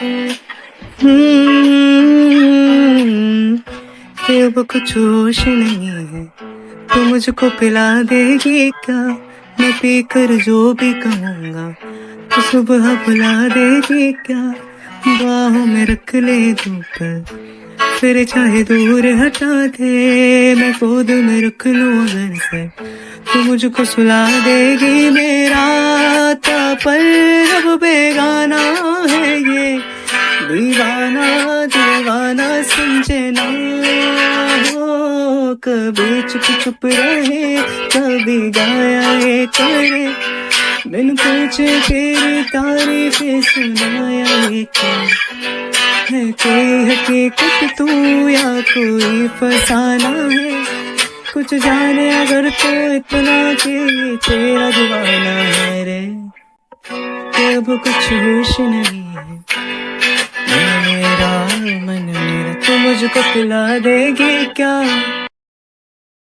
हम्म, कि अब कुछ होश नहीं है, तो मुझको पिला देगी क्या? मैं पी कर जो भी कहूँगा तो सुबह बुला देगी क्या? बाहों में रख ले धूप, फिर चाहे दूर हटा दे, मैं गोद में रख लूं अगर से, तो मुझको सुला देगी। मेरा पल अब बेगाना है ये, दीवाना दीवाना समझे ना हो, कभी चुप चुप रहे, कभी गाया ये करे, बिन पूछे तेरी तारीफें सुनाया ये क्या है? कोई हकीकत तू या कोई फसाना है, कुछ जाने अगर तो इतना कि तेरा दीवाना है रे, कि अब कुछ होश नहीं है। मन मेरा तू मुझको पिला देगी क्या?